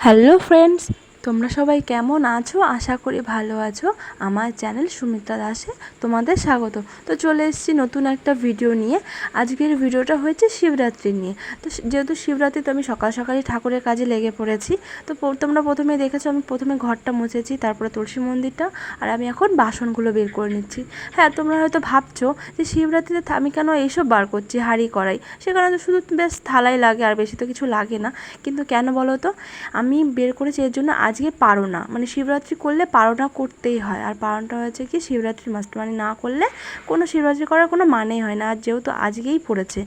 Hello friends, তোমরা সবাই কেমন আছো? আশা করি ভালো আছো। আমার চ্যানেল সুমিত্রা দাসে তোমাদের স্বাগত। তো চলে এসেছি নতুন একটা ভিডিও নিয়ে। আজকের ভিডিওটা হয়েছে শিবরাত্রি নিয়ে। তো যেহেতু শিবরাত্রি, তো আমি সকাল সকালই ঠাকুরের কাজে লেগে পড়েছি। তো তোমরা প্রথমে দেখেছো আমি প্রথমে ঘরটা মুছেছি, তারপরে তুলসী মন্দিরটা, আর আমি এখন বাসনগুলো বের করে নিচ্ছি। হ্যাঁ, তোমরা হয়তো ভাবছো যে শিবরাত্রিতে আমি কেন এইসব বার করছি, হাঁড়ি কড়াই। সেখানে তো শুধু বেশ থালাই লাগে, আর বেশি তো কিছু লাগে না। কিন্তু কেন বলো তো, আমি বের করেছি এর জন্য আজকে পারোনা, মানে শিবরাত্রি করলে পারোনা করতেই হয়। আর পারণটা হচ্ছে কি শিবরাত্রি মাস্ট, মানে না করলে কোনো শিবরাত্রি করার কোনো মানেই হয় না। আর যেহেতু আজকেই পড়েছে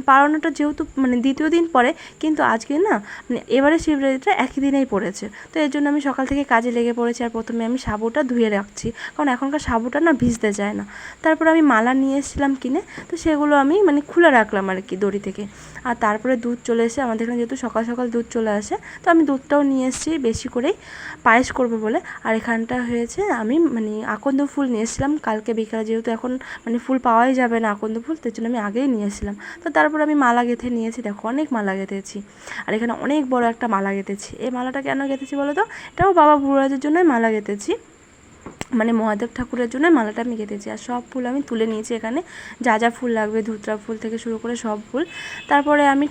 পারণাটা, যেহেতু মানে দ্বিতীয় দিন পরে, কিন্তু আজকে না মানে এবারে শিবরাত্রিটা একই দিনেই পড়েছে। তো এর জন্য আমি সকাল থেকে কাজে লেগে পড়েছি। আর প্রথমে আমি সাবুটা ধুয়ে রাখছি, কারণ এখনকার সাবুটা না ভিজতে চায় না। তারপর আমি মালা নিয়ে এসেছিলাম কিনে, তো সেগুলো আমি মানে খুলে রাখলাম আর কি দড়ি থেকে। আর তারপরে দুধ চলে এসে, আমাদের এখানে যেহেতু সকাল সকাল দুধ চলে আসে, তো আমি দুধটাও নিয়ে এসেছি বেশি করেই পায়েস করবো বলে। আর এখানটা হয়েছে আমি মানে আকন্দ ফুল নিয়ে এসেছিলাম কালকে বিকালে, যেহেতু এখন মানে ফুল পাওয়াই যাবে না আকন্দ ফুল, তার জন্য আমি আগেই নিয়ে এসেছিলাম। তো তারপর আমি মালা গেঁথে নিয়েছি, দেখো অনেক মালা গেঁথেছি। আর এখানে অনেক বড় একটা মালা গেঁথেছি। এই মালাটা কেন গেঁথেছি বলো তো? এটাও বাবা বুড়োরাজের জন্যই মালা গেঁথেছি, মানে মহাদেব ঠাকুরের জন্য মালাটা আমি গেঁথেছি। আর সব ফুল আমি তুলে নিয়েছি এখানে, যা যা ফুল লাগবে, ধুতরা ফুল থেকে শুরু করে সব ফুল। তারপরে আমি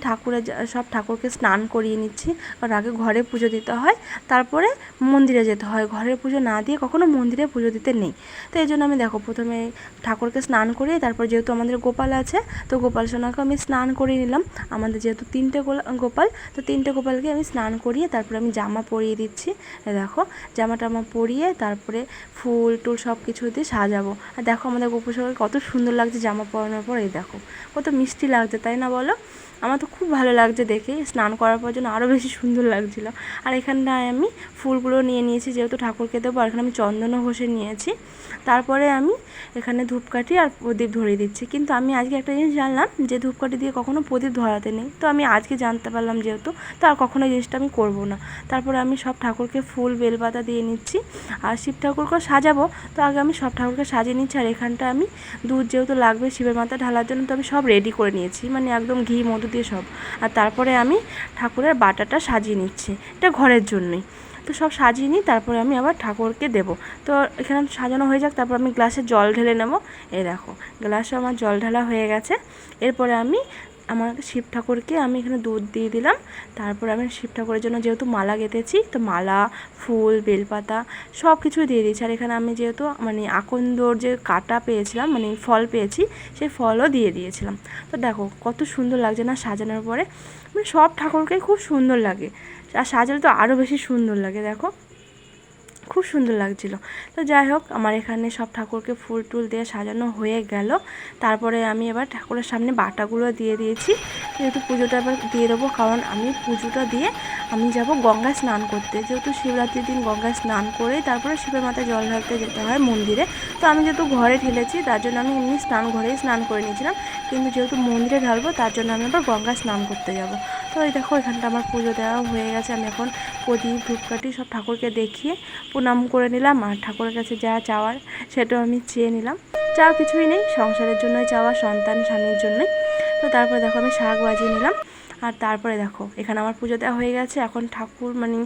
সব ঠাকুরকে স্নান করিয়ে নিচ্ছি, কারণ আগে ঘরে পুজো দিতে হয়, তারপরে মন্দিরে যেতে হয়। ঘরের পুজো না দিয়ে কখনো মন্দিরে পুজো দিতে নেই। তো এই জন্য আমি দেখো প্রথমে ঠাকুরকে স্নান করিয়ে, তারপর যেহেতু আমাদের গোপাল আছে, তো গোপাল সোনাকে আমি স্নান করিয়ে নিলাম। আমাদের যেহেতু 3টে গোপাল, তো 3টে গোপালকে আমি স্নান করিয়ে তারপরে আমি জামা পরিয়ে দিচ্ছি। দেখো জামাটা আমার পরিয়ে তারপরে ফুল টুল সব কিছু দিয়ে সাজাবো। আর দেখো আমাদের গোপুসোনাকে কত সুন্দর লাগছে জামা পরানোর পর, এই দেখো কত মিষ্টি লাগছে, তাই না বলো? আমার তো খুব ভালো লাগছে দেখে, স্নান করার পর জন্য আরও বেশি সুন্দর লাগছিলো। আর এখানটায় আমি ফুলগুলো নিয়ে নিয়েছি, যেহেতু ঠাকুরকে দেবো। আর এখানে আমি চন্দনও ঘষে নিয়েছি। তারপরে আমি এখানে ধূপকাঠি আর প্রদীপ ধরিয়ে দিচ্ছি। কিন্তু আমি আজকে একটা জিনিস জানলাম যে ধূপকাঠি দিয়ে কখনো প্রদীপ ধরাতে নেই, তো আমি আজকে জানতে পারলাম যেহেতু, তো আর কখনো এই জিনিসটা আমি করবো না। তারপরে আমি সব ঠাকুরকে ফুল বেলপাতা দিয়ে নিচ্ছি। আর শিব ঠাকুরকেও সাজাবো, তো আগে আমি সব ঠাকুরকে সাজিয়ে নিচ্ছি। আর এখানটা আমি দুধ যেহেতু লাগবে শিবের মাথায় ঢালার জন্য, তো আমি সব রেডি করে নিয়েছি, মানে একদম ঘি মধু দিয়ে সব। আর তারপরে আমি ঠাকুরের বাটাটা সাজিয়ে নিচ্ছি, এটা ঘরের জন্যই। তো সব সাজিয়ে নিই, তারপরে আমি আবার ঠাকুরকে দেবো। তো এখানে সাজানো হয়ে যাক, তারপর আমি গ্লাসে জল ঢেলে নেবো। এই দেখো গ্লাসে আমার জল ঢালা হয়ে গেছে। এরপরে আমি আমার শিব ঠাকুরকে আমি এখানে দুধ দিয়ে দিলাম। তারপর আমি শিব ঠাকুরের জন্য যেহেতু মালা গেঁথেছি, তো মালা, ফুল, বেলপাতা সব কিছু দিয়ে দিয়েছি। আর এখানে আমি যেহেতু মানে আকন্দর যে কাটা পেয়েছিলাম, মানে ফল পেয়েছি, সেই ফলও দিয়ে দিয়েছিলাম। তো দেখো কত সুন্দর লাগছে না সাজানোর পরে, মানে সব ঠাকুরকেই খুব সুন্দর লাগে। আর সাজালে তো আরও বেশি সুন্দর লাগে, দেখো খুব সুন্দর লাগছিলো। তো যাই হোক, আমার এখানে সব ঠাকুরকে ফুল টুল দিয়ে সাজানো হয়ে গেল। তারপরে আমি এবার ঠাকুরের সামনে বাটাগুলো দিয়ে দিয়েছি, যেহেতু পুজোটা এবার দিয়ে দেবো, কারণ আমি পুজোটা দিয়ে আমি যাব গঙ্গায় স্নান করতে। যেহেতু শিবরাত্রির দিন গঙ্গায় স্নান করে তারপরে শিবের মাথায় জল ঢালতে যেতে হয় মন্দিরে। তো আমি যেহেতু ঘরে ঢেলেছি, তার জন্য আমি এমনি ঘরেই স্নান করে নিয়েছিলাম, কিন্তু যেহেতু মন্দিরে ঢালবো তার জন্য আমি আবার গঙ্গায় স্নান করতে যাব। তো এই দেখো এখানটা আমার পুজো দেওয়া হয়ে গেছে। আমি এখন প্রদীপ ধূপকাঠি সব ঠাকুরকে দেখিয়ে প্রণাম করে নিলাম। আর ঠাকুরের কাছে যা চাওয়ার সেটাও আমি চেয়ে নিলাম। চাওয়া কিছুই নেই, সংসারের জন্যই চাওয়া, সন্তান স্বামীর জন্যই। তো তারপরে দেখো আমি শাক বাজিয়ে নিলাম। আর তারপরে দেখো এখানে আমার পুজো দেওয়া হয়ে গেছে। এখন ঠাকুর মানে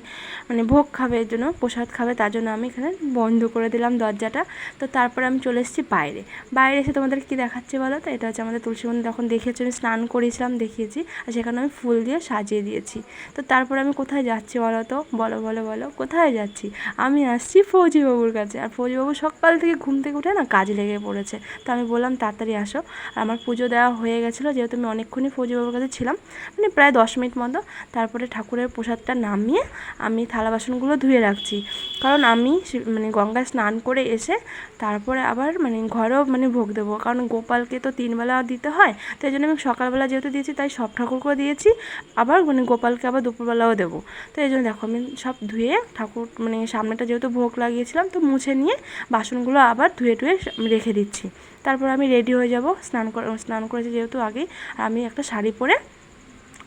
মানে ভোগ খাবে, এর জন্য প্রসাদ খাবে, তার জন্য আমি এখানে বন্ধ করে দিলাম দরজাটা। তো তারপরে আমি চলে এসেছি বাইরে। বাইরে এসে তোমাদের কি দেখাচ্ছে বলো তো? এটা হচ্ছে আমাদের তুলসী মন্দির, তখন দেখিয়েছি আমি স্নান করেছিলাম, দেখিয়েছি। আর সেখানে আমি ফুল দিয়ে সাজিয়ে দিয়েছি। তো তারপরে আমি কোথায় যাচ্ছি বলো তো? বলো বলো বলো, কোথায় যাচ্ছি? আমি আসছি ফৌজিবাবুর কাছে। আর ফৌজিবাবু সকাল থেকে ঘুম থেকে উঠে না কাজে লেগে পড়েছে। তো আমি বললাম তাড়াতাড়ি আসো। আর আমার পুজো দেওয়া হয়ে গেছিলো, যেহেতু আমি অনেকক্ষণই ফৌজিবাবুর কাছে ছিলাম, মানে প্রায় 10 মিনিট মতো। তারপরে ঠাকুরের প্রসাদটা নামিয়ে আমি থালা বাসনগুলো ধুয়ে রাখছি, কারণ আমি মানে গঙ্গায় স্নান করে এসে তারপরে আবার মানে ঘরেও মানে ভোগ দেবো, কারণ গোপালকে তো 3 বেলা দিতে হয়। তো এই জন্য আমি সকালবেলা যেহেতু দিয়েছি, তাই সব ঠাকুরকেও দিয়েছি, আবার মানে গোপালকে আবার দুপুরবেলাও দেবো। তো এই জন্য দেখো আমি সব ধুয়ে ঠাকুর মানে সামনেটা যেহেতু ভোগ লাগিয়েছিলাম, তো মুছে নিয়ে বাসনগুলো আবার ধুয়ে টুয়ে রেখে দিচ্ছি। তারপর আমি রেডি হয়ে যাব, স্নান করেছি যেহেতু আগেই। আর আমি একটা শাড়ি পরে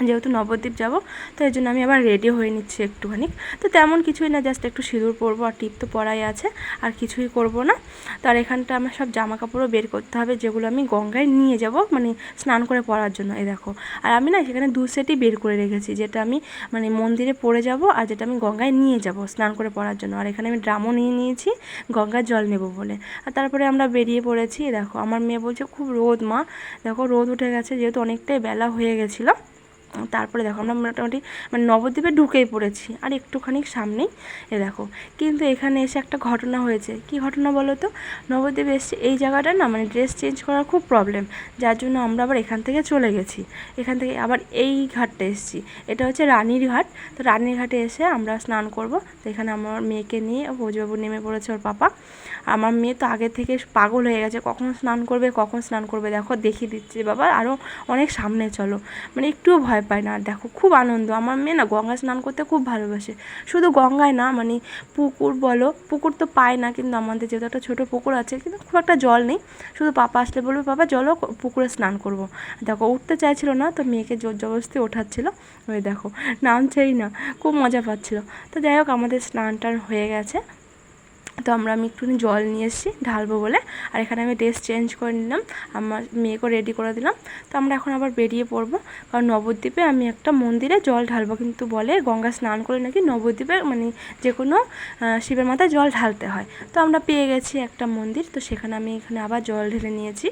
যেহেতু নবদ্বীপ যাব, তো এই জন্য আমি আবার রেডি হয়ে নিচ্ছি একটুখানি। তো তেমন কিছুই না, জাস্ট একটু সিঁদুর পরবো আর টিপ তো পরাই আছে, আর কিছুই করব না। তো আর এখানটা আমার সব জামা কাপড়ও বের করতে হবে, যেগুলো আমি গঙ্গায় নিয়ে যাব মানে স্নান করে পরার জন্য। এই দেখো, আর আমি না সেখানে 2 সেটই বের করে রেখেছি, যেটা আমি মানে মন্দিরে পরে যাব আর যেটা আমি গঙ্গায় নিয়ে যাব স্নান করে পরার জন্য। আর এখানে আমি ড্রামও নিয়ে নিয়েছি গঙ্গার জল নেব বলে। আর তারপরে আমরা বেরিয়ে পড়েছি। দেখো আমার মেয়ে বলছে খুব রোদ মা, দেখো রোদ উঠে গেছে, যেহেতু অনেকটাই বেলা হয়ে গেছিলো। তারপরে দেখো আমরা মোটামুটি মানে নবদ্বীপে ঢুকেই পড়েছি, আর একটুখানি সামনেই। দেখো, কিন্তু এখানে এসে একটা ঘটনা হয়েছে। কি ঘটনা বলো তো? নবদ্বীপে এসে এই জায়গাটা না মানে ড্রেস চেঞ্জ করার খুব প্রবলেম, যার জন্য আমরা আবার এখান থেকে চলে গেছি। এখান থেকে আবার এই ঘাটটা এসেছি, এটা হচ্ছে রানীর ঘাট। তো রানীর ঘাটে এসে আমরা স্নান করব। তো এখানে আমার মেয়েকে নিয়ে ভোজবাবু নেমে পড়েছে, ওর পাপা। আমার মেয়ে তো আগে থেকে পাগল হয়ে গেছে, কখন স্নান করবে কখন স্নান করবে। দেখো দেখিয়ে দিচ্ছি বাবা, আরও অনেক সামনে চলো, মানে একটুও ভয় পায় না। আর দেখো খুব আনন্দ, আমার মেয়ে না গঙ্গায় স্নান করতে খুব ভালোবাসে। শুধু গঙ্গায় না, মানে পুকুর বলো, পুকুর তো পায় না, কিন্তু আমাদের যেহেতু একটা ছোটো পুকুর আছে, কিন্তু খুব একটা জল নেই। শুধু পাপা আসলে বলবে বাবা চলো পুকুরে স্নান করবো। দেখো উঠতে চাইছিল না, তো মেয়েকে জোর জবরদস্তি ওঠাচ্ছিল। ওই দেখো নামছেই না, খুব মজা পাচ্ছিল। তো যাই হোক আমাদের স্নান টান হয়ে গেছে। তো আমি একটুখানি জল নিয়ে এসেছি ঢালবো বলে, আর এখানে আমি ড্রেস চেঞ্জ করে নিলাম, আমার মেয়েকেও রেডি করে দিলাম। তো আমরা এখন আবার বেরিয়ে পড়বো, কারণ নবদ্বীপে আমি একটা মন্দিরে জল ঢালবো, কিন্তু বলে গঙ্গা স্নান করে নাকি নবদ্বীপে মানে যে কোনো শিবের মাথায় জল ঢালতে হয়। তো আমরা পেয়ে গেছি একটা মন্দির, তো সেখানে আমি এখানে আবার জল ঢেলে নিয়েছি।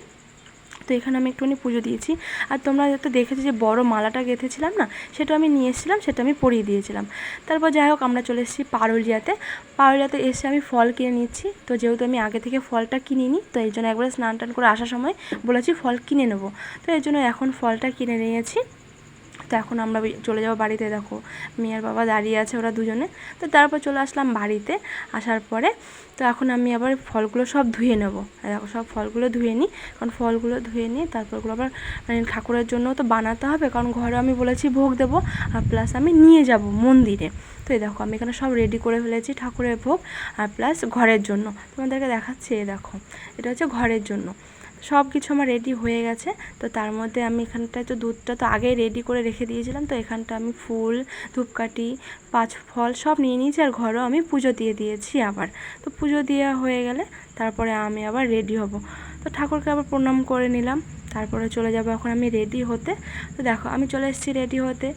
তো এখানে আমি একটুখানি পুজো দিয়েছি। আর তোমরা হয়তো দেখেছো যে বড় মালাটা গেঁথেছিলাম না, সেটা আমি নিয়ে এসেছিলাম, সেটা আমি পরিয়ে দিয়েছিলাম। তারপর যাই হোক আমরা চলে এসেছি পারুলিয়াতে। পারুলিয়াতে এসে আমি ফল কিনে নিচ্ছি। তো যেহেতু আমি আগে থেকে ফলটা কিনে নিই, তো এই জন্য একবারে স্নান টান করে আসার সময় বলেছি ফল কিনে নেবো। তো এই জন্য এখন ফলটা কিনে নিয়েছি। তো এখন আমরা চলে যাবো বাড়িতে। দেখো মেয়ের বাবা দাঁড়িয়ে আছে, ওরা দুজনে। তো তারপর চলে আসলাম বাড়িতে। আসার পরে তো এখন আমি আবার ফলগুলো সব ধুয়ে নেব। দেখো সব ফলগুলো ধুয়ে নিই, কারণ ফলগুলো ধুয়ে নিই তারপরগুলো আবার মানে ঠাকুরের জন্য তো বানাতে হবে, কারণ ঘরে আমি বলেছি ভোগ দেবো, আর প্লাস আমি নিয়ে যাব মন্দিরে। তো এই দেখো আমি এখানে সব রেডি করে ফেলেছি ঠাকুরের ভোগ আর প্লাস ঘরের জন্য। তোমাদেরকে দেখাচ্ছি, দেখো এটা হচ্ছে ঘরের জন্য। সব কিছু আমার রেডি হয়ে গেছে। তো তার মধ্যে আমি এখানটায় তো দুধটা তো আগেই রেডি করে রেখে দিয়েছিলাম। তো এখানটা আমি ফুল, ধূপকাঠি, 5 ফল সব নিয়ে নিয়েছি, আর ঘরেও আমি পুজো দিয়ে দিয়েছি আবার। তো পুজো দেওয়া হয়ে গেলে তারপরে আমি আবার রেডি হব। তো ঠাকুরকে আবার প্রণাম করে নিলাম, তারপরে চলে যাব এখন আমি রেডি হতে। তো দেখো আমি চলে এসেছি রেডি হতে।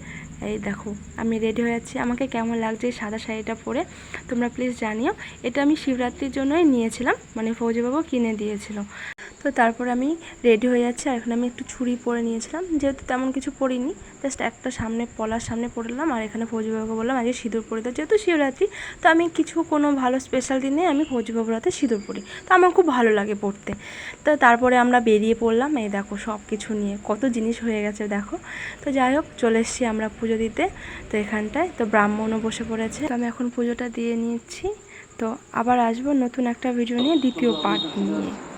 এই দেখো আমি রেডি হয়ে যাচ্ছি। আমাকে কেমন লাগছে এই সাদা শাড়িটা পরে তোমরা প্লিজ জানিও। এটা আমি শিবরাত্রির জন্যই নিয়েছিলাম, মানে ফৌজিবাবু কিনে দিয়েছিল। তো তারপর আমি রেডি হয়ে যাচ্ছি, আর এখানে আমি একটু চুড়ি পরে নিয়েছিলাম, যেহেতু তেমন কিছু পরিনি, জাস্ট একটা সামনে পলার সামনে পরলাম। আর এখানে ফৌজিবাবুকে বললাম আজকে সিঁদুর পরি, তো যেহেতু শিবরাত্রি, তো আমি কিছু কোনো ভালো স্পেশাল দিনে আমি ফৌজিবাবুর হাতে সিঁদুর পরি, তো আমার খুব ভালো লাগে পরতে। তো তারপরে আমরা বেরিয়ে পড়লাম। এই দেখো সব কিছু নিয়ে কত জিনিস হয়ে গেছে দেখো। তো যাই হোক চলে এসেছি আমরা পুজো দিতে। তো এখানটায় তো ব্রাহ্মণও বসে পড়েছে। তো আমি এখন পুজোটা দিয়ে নিচ্ছি। তো আবার আসবো নতুন একটা ভিডিও নিয়ে, দ্বিতীয় পার্ট নিয়ে।